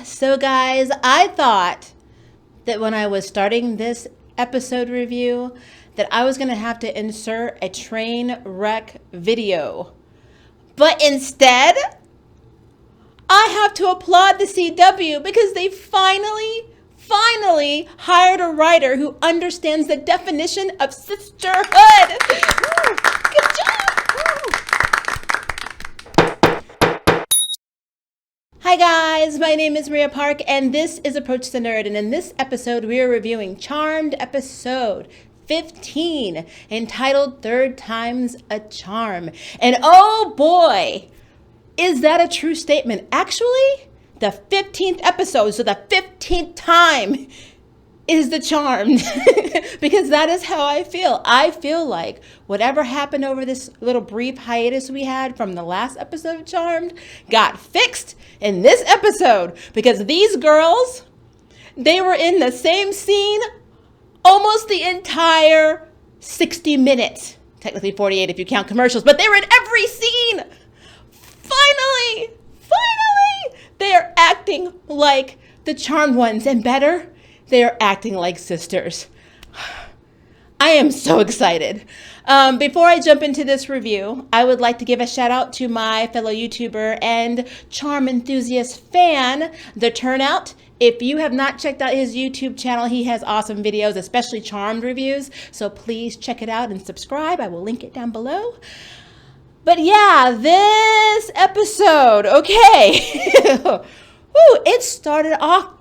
So guys, I thought that when I was starting this episode review that I was going to have to insert a train wreck video. But instead, I have to applaud the CW because they finally hired a writer who understands the definition of sisterhood. Good job. Hi guys, my name is Maria Park and this is Approach the Nerd, and in this episode we are reviewing Charmed episode 15 entitled Third Time's a Charm. And oh boy, is that a true statement. Actually, the 15th episode, so the 15th time is the Charmed because that is how I feel. I feel like whatever happened over this little brief hiatus we had from the last episode of Charmed got fixed in this episode because these girls, they were in the same scene almost the entire 60 minutes. Technically 48 if you count commercials, but they were in every scene. Finally, they are acting like the Charmed ones, and better, they are acting like sisters. I am so excited. Before I jump into this review, I would like to give a shout out to my fellow YouTuber and Charm enthusiast fan, The Turnout. If you have not checked out his YouTube channel, he has awesome videos, especially Charmed reviews. So please check it out and subscribe. I will link it down below. But yeah, this episode, okay. Woo, it started off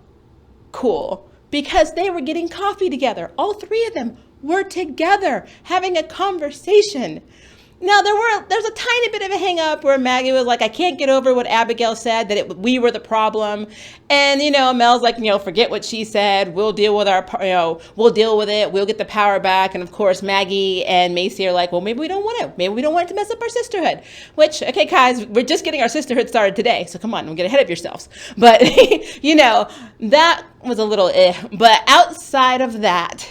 cool because they were getting coffee together. All three of them were together having a conversation. Now, there's a tiny bit of a hang up where Maggie was like, I can't get over what Abigail said, that we were the problem. And, Mel's like, forget what she said. We'll deal with we'll deal with it. We'll get the power back. And of course, Maggie and Macy are like, well, maybe we don't want it. Maybe we don't want it to mess up our sisterhood. Which, okay, guys, we're just getting our sisterhood started today. So come on, don't get ahead of yourselves. But, that was a little But outside of that,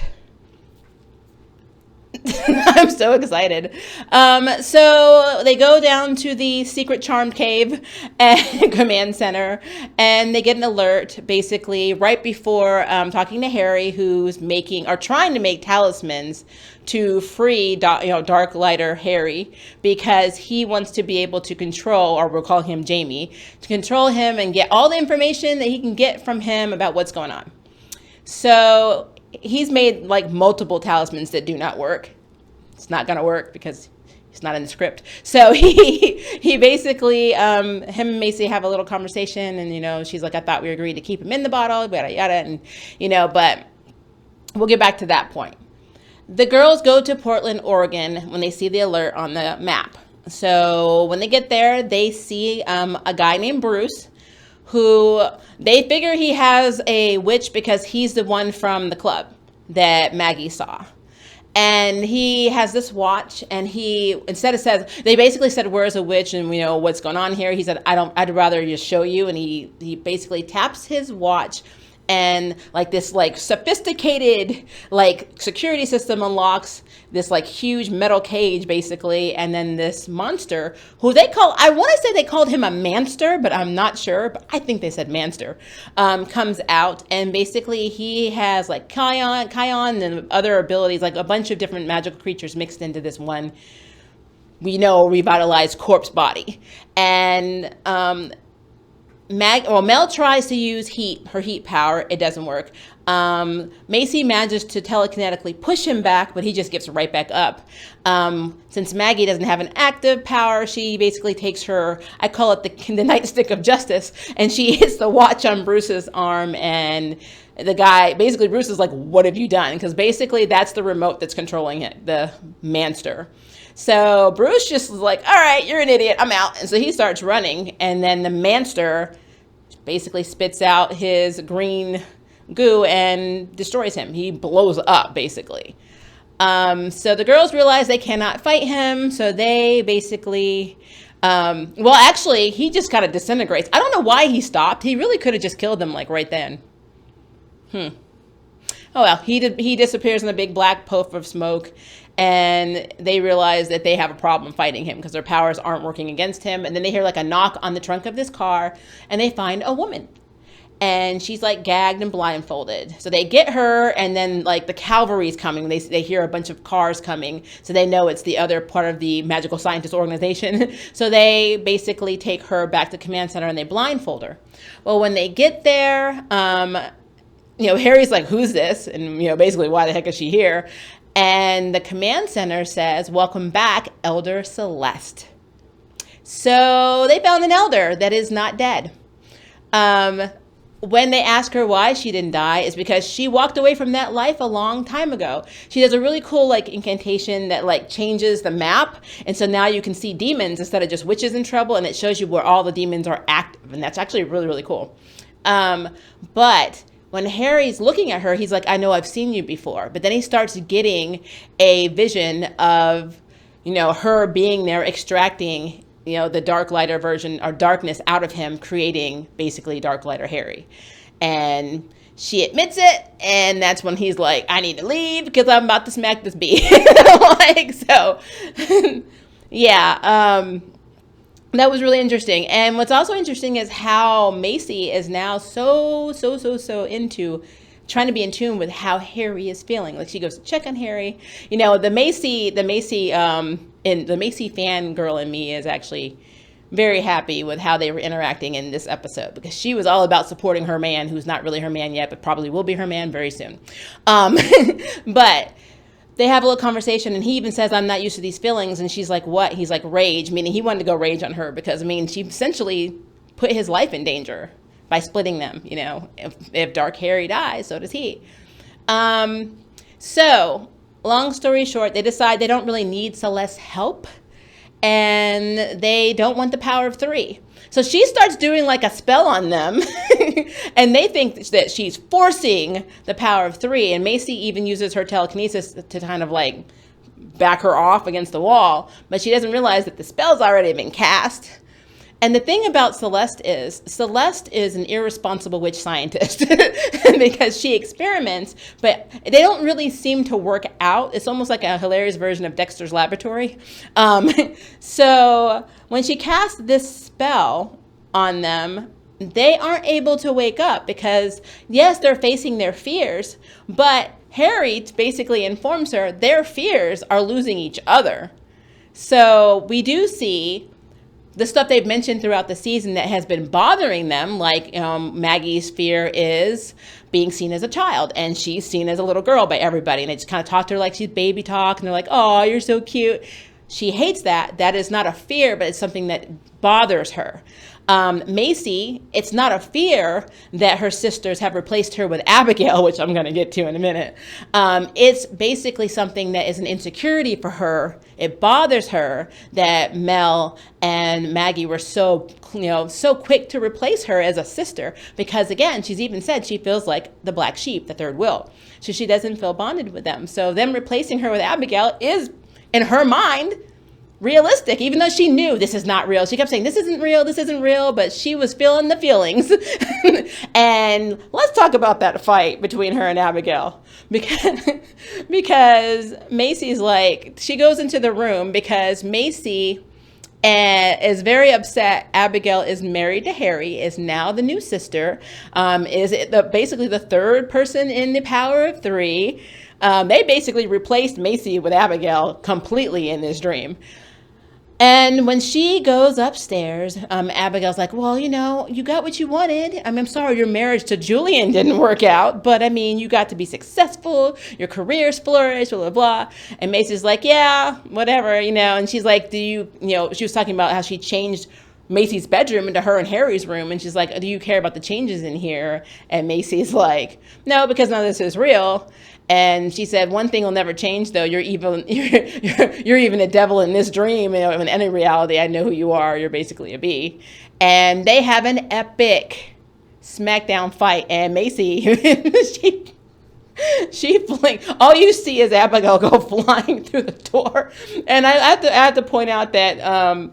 I'm so excited. So they go down to the secret Charmed cave and command center, and they get an alert basically right before talking to Harry, who's trying to make talismans to free Dark Lighter Harry, because he wants to be able to control, or we'll call him Jamie, to control him and get all the information that he can get from him about what's going on. So he's made like multiple talismans that do not work. It's not going to work because it's not in the script. So he basically, him and Macy have a little conversation, and, she's like, I thought we agreed to keep him in the bottle, yada, yada. And, but we'll get back to that point. The girls go to Portland, Oregon when they see the alert on the map. So when they get there, they see a guy named Bruce, who they figure he has a witch because he's the one from the club that Maggie saw. And he has this watch, and they basically said, where's a witch, and we know what's going on here. He said, I'd rather just show you. And he basically taps his watch, and this sophisticated security system unlocks this huge metal cage basically, and then this monster who I want to say they called him a manster, but I'm not sure, but I think they said manster, comes out, and basically he has Kion and other abilities, a bunch of different magical creatures mixed into this one revitalized corpse body. And Mel tries to use her heat power. It doesn't work. Macy manages to telekinetically push him back, but he just gets right back up. Since Maggie doesn't have an active power, she basically takes her, I call it the nightstick of justice, and she hits the watch on Bruce's arm, and the guy, basically Bruce is like, what have you done? Because basically that's the remote that's controlling it, the manster. So Bruce just is like, all right, you're an idiot, I'm out. And so he starts running, and then the manster basically spits out his green goo and destroys him. He blows up, basically. So the girls realize they cannot fight him, so they basically, actually, he just kind of disintegrates. I don't know why he stopped. He really could have just killed them, right then. Oh well, he disappears in a big black puff of smoke, and they realize that they have a problem fighting him because their powers aren't working against him. And then they hear a knock on the trunk of this car, and they find a woman. and she's like gagged and blindfolded. So they get her, and then like the cavalry's coming. They hear a bunch of cars coming, so they know it's the other part of the magical scientist organization. So they basically take her back to the command center and they blindfold her. Well, when they get there, Harry's like, "Who's this?" And basically, why the heck is she here? And the command center says, "Welcome back, Elder Celeste." So they found an elder that is not dead. When they ask her why she didn't die, is because she walked away from that life a long time ago. She does a really cool like incantation that like changes the map. And so now you can see demons instead of just witches in trouble. And it shows you where all the demons are active. And that's actually really, really cool. But when Harry's looking at her, he's like, "I know I've seen you before." But then he starts getting a vision of, her being there, extracting the dark lighter version or darkness out of him, creating basically dark lighter Harry. And she admits it. And that's when he's like, "I need to leave because I'm about to smack this bee." Yeah. That was really interesting. And what's also interesting is how Macy is now so into trying to be in tune with how Harry is feeling. Like she goes to check on Harry. The Macy fangirl in me is actually very happy with how they were interacting in this episode, because she was all about supporting her man, who's not really her man yet, but probably will be her man very soon. But they have a little conversation, and he even says, "I'm not used to these feelings." And she's like, "What?" He's like, "Rage," meaning he wanted to go rage on her because, she essentially put his life in danger by splitting them. If Dark Harry dies, so does he. So long story short, they decide they don't really need Celeste's help, and they don't want the power of 3. So she starts doing like a spell on them, and they think that she's forcing the power of 3. And Macy even uses her telekinesis to kind of like back her off against the wall, but she doesn't realize that the spell's already been cast. And the thing about Celeste is an irresponsible witch scientist because she experiments, but they don't really seem to work out. It's almost like a hilarious version of Dexter's Laboratory. So when she casts this spell on them, they aren't able to wake up because, yes, they're facing their fears, but Harry basically informs her their fears are losing each other. So we do see the stuff they've mentioned throughout the season that has been bothering them, like Maggie's fear is being seen as a child, and she's seen as a little girl by everybody, and they just kind of talk to her like she's baby talk, and they're like, "Oh, you're so cute." She hates that. That is not a fear, but it's something that bothers her. Macy, it's not a fear that her sisters have replaced her with Abigail, which I'm going to get to in a minute. It's basically something that is an insecurity for her. It bothers her that Mel and Maggie were so quick to replace her as a sister, because again, she's even said she feels like the black sheep, the third wheel. So she doesn't feel bonded with them. So them replacing her with Abigail is, in her mind, realistic, even though she knew this is not real. She kept saying, this isn't real, but she was feeling the feelings. And let's talk about that fight between her and Abigail. Because Macy's like, she goes into the room because Macy is very upset. Abigail is married to Harry, is now the new sister, is basically the third person in the power of 3. They basically replaced Macy with Abigail completely in this dream. And when she goes upstairs, Abigail's like, "Well, you got what you wanted. I'm sorry your marriage to Julian didn't work out, but you got to be successful. Your career's flourished, blah, blah, blah." And Macy's like, "Yeah, whatever, And she's like, she was talking about how she changed Macy's bedroom into her and Harry's room. And she's like, "Do you care about the changes in here?" And Macy's like, "No, because none of this is real." And she said, "One thing will never change, though. You're even a devil in this dream. In any reality, I know who you are. You're basically a bee." And they have an epic smackdown fight. And Macy, she all you see is Abigail go flying through the door. And I have to point out that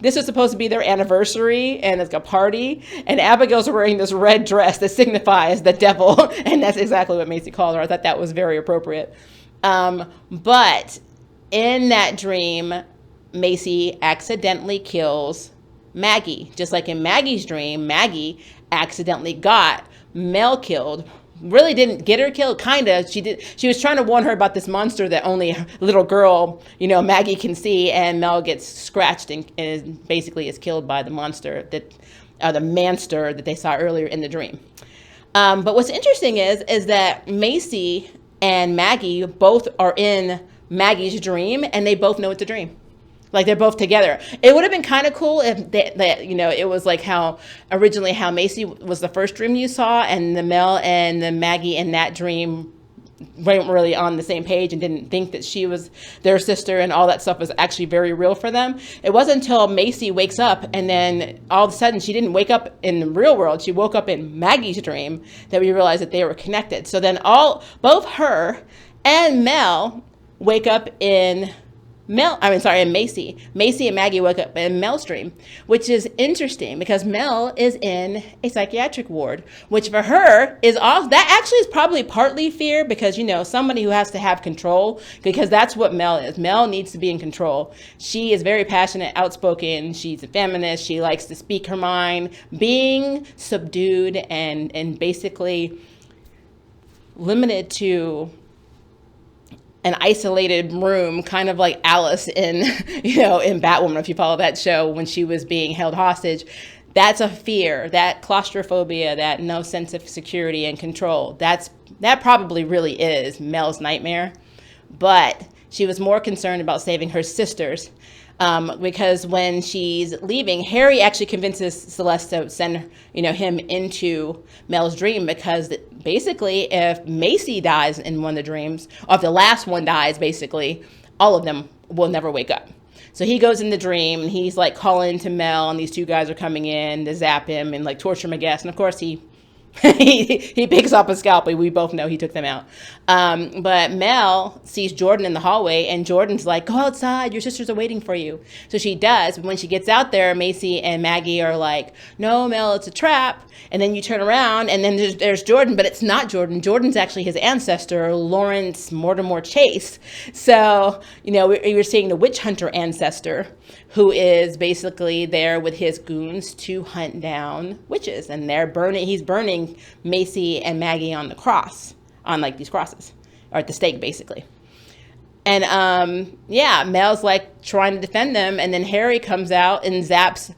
this is supposed to be their anniversary, and it's a party, and Abigail's wearing this red dress that signifies the devil, and that's exactly what Macy called her. I thought that was very appropriate. But in that dream, Macy accidentally kills Maggie. Just like in Maggie's dream, Maggie accidentally got Mel killed. Really didn't get her killed, kinda. She was trying to warn her about this monster that only a little girl, Maggie can see, and Mel gets scratched and basically is killed by the monster the manster that they saw earlier in the dream. But what's interesting is that Macy and Maggie both are in Maggie's dream, and they both know it's a dream. Like, they're both together. It would have been kind of cool if it was like how Macy was the first dream you saw, and the Mel and the Maggie in that dream weren't really on the same page and didn't think that she was their sister, and all that stuff was actually very real for them. It wasn't until Macy wakes up, and then all of a sudden she didn't wake up in the real world. She woke up in Maggie's dream, that we realized that they were connected. So then both her and Mel wake up in Macy. Macy and Maggie woke up in Mel's dream, which is interesting because Mel is in a psychiatric ward, which for her that actually is probably partly fear because, somebody who has to have control, because that's what Mel is. Mel needs to be in control. She is very passionate, outspoken. She's a feminist. She likes to speak her mind, being subdued and basically limited to an isolated room, kind of like Alice in Batwoman, if you follow that show, when she was being held hostage. That's a fear, that claustrophobia, that no sense of security and control. That probably really is Mel's nightmare. But she was more concerned about saving her sisters, because when she's leaving, Harry actually convinces Celeste to send him into Mel's dream, because basically if Macy dies in one of the dreams, or if the last one dies, basically all of them will never wake up. So he goes in the dream and he's like calling to Mel, and these two guys are coming in to zap him and like torture him, I guess. And of course he picks up a scalpel. We both know he took them out. But Mel sees Jordan in the hallway, and Jordan's like, go outside, your sisters are waiting for you. So she does. But when she gets out there, Macy and Maggie are like, no, Mel, it's a trap. And then you turn around, and then there's Jordan, but it's not Jordan. Jordan's actually his ancestor, Lawrence Mortimer Chase. So, we're seeing the witch hunter ancestor, who is basically there with his goons to hunt down witches. And he's burning Macy and Maggie on the cross, on like these crosses, or at the stake, basically. And Mel's like trying to defend them, and then Harry comes out and zaps,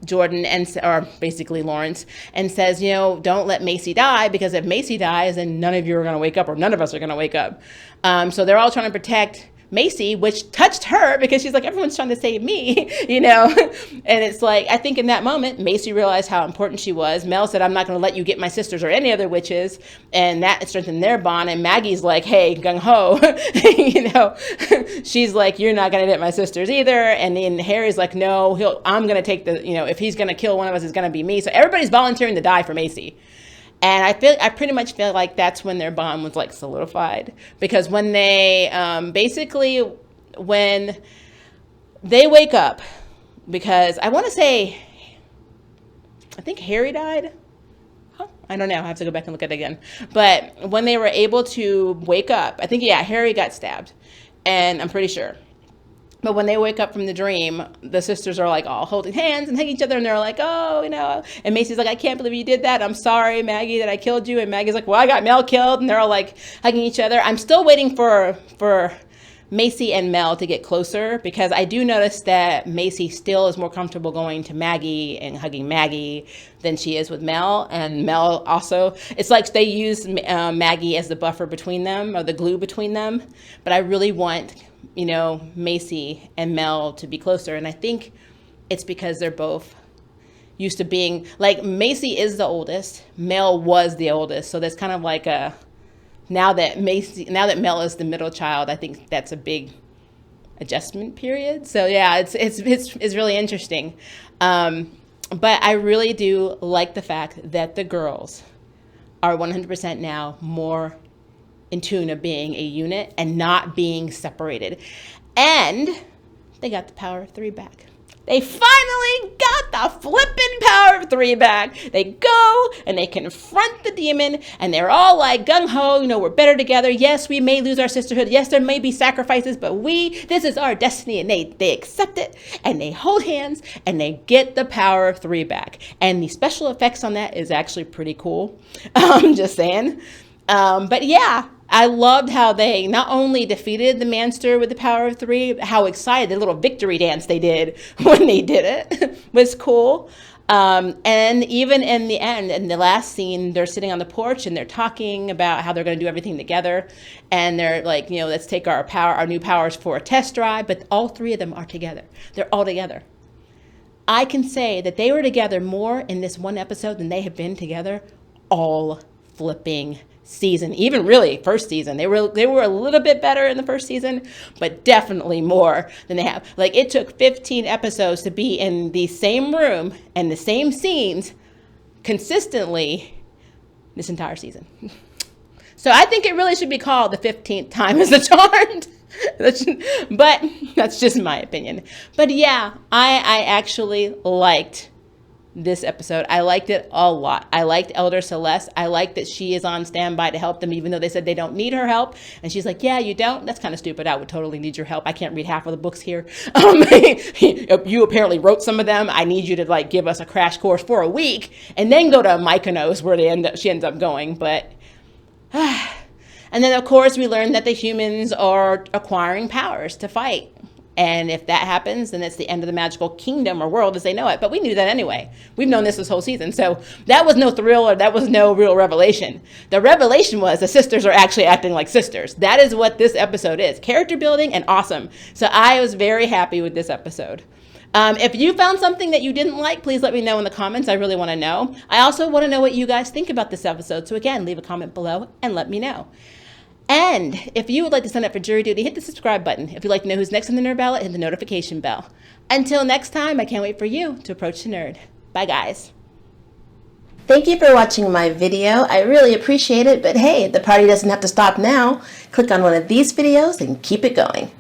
Jordan or basically Lawrence, and says, don't let Macy die, because if Macy dies, then none of you are going to wake up, or none of us are going to wake up. So they're all trying to protect Macy, which touched her because she's like, everyone's trying to save me, and it's like, I think in that moment, Macy realized how important she was. Mel said, I'm not going to let you get my sisters or any other witches, and that strengthened their bond. And Maggie's like, hey, gung-ho, she's like, you're not going to get my sisters either. And then Harry's like, no, I'm going to take if he's going to kill one of us, it's going to be me. So everybody's volunteering to die for Macy. And I pretty much feel like that's when their bond was like solidified, because when they when they wake up, because I want to say, I think Harry died. I don't know. I have to go back and look at it again. But when they were able to wake up, I think, Harry got stabbed, and I'm pretty sure. But when they wake up from the dream, the sisters are like all holding hands and hugging each other, and they're like, oh, and Macy's like, I can't believe you did that. I'm sorry, Maggie, that I killed you. And Maggie's like, well, I got Mel killed. And they're all like hugging each other. I'm still waiting for Macy and Mel to get closer, because I do notice that Macy still is more comfortable going to Maggie and hugging Maggie than she is with Mel. And Mel also, it's like they use Maggie as the buffer between them, or the glue between them. But I really want Macy and Mel to be closer. And I think it's because they're both used to being, like, Macy is the oldest, Mel was the oldest. So there's kind of like now that Mel is the middle child, I think that's a big adjustment period. So yeah, it's really interesting. But I really do like the fact that the girls are 100% now more in tune of being a unit and not being separated. And they got the power of 3 back. They finally got the flippin' power of 3 back. They go and they confront the demon, and they're all like gung-ho, we're better together. Yes, we may lose our sisterhood. Yes, there may be sacrifices, but this is our destiny. And they accept it, and they hold hands, and they get the power of 3 back. And the special effects on that is actually pretty cool. I'm just saying. But yeah, I loved how they not only defeated the monster with the power of 3, how excited the little victory dance they did when they did it was cool. And even in the end, in the last scene, they're sitting on the porch and they're talking about how they're going to do everything together. And they're like, let's take our new powers for a test drive. But all 3 of them are together. They're all together. I can say that they were together more in this one episode than they have been together all flipping season, even really first season. They were a little bit better in the first season, but definitely more than they have. Like, it took 15 episodes to be in the same room and the same scenes consistently this entire season. So I think it really should be called the 15th time as the Charmed. But that's just my opinion. But yeah, I actually liked this episode. I liked it a lot. I liked Elder Celeste. I liked that she is on standby to help them, even though they said they don't need her help. And she's like, yeah, you don't? That's kind of stupid. I would totally need your help. I can't read half of the books here. You apparently wrote some of them. I need you to give us a crash course for a week and then go to Mykonos where she ends up going. But and then of course we learned that the humans are acquiring powers to fight. And if that happens, then it's the end of the magical kingdom or world as they know it. But we knew that anyway. We've known this whole season. So that was no thrill, or that was no real revelation. The revelation was the sisters are actually acting like sisters. That is what this episode is. Character building and awesome. So I was very happy with this episode. If you found something that you didn't like, please let me know in the comments. I really want to know. I also want to know what you guys think about this episode. So again, leave a comment below and let me know. And if you would like to sign up for jury duty, hit the subscribe button. If you'd like to know who's next on the Nerd Ballot, hit the notification bell. Until next time, I can't wait for you to approach the nerd. Bye, guys. Thank you for watching my video. I really appreciate it. But hey, the party doesn't have to stop now. Click on one of these videos and keep it going.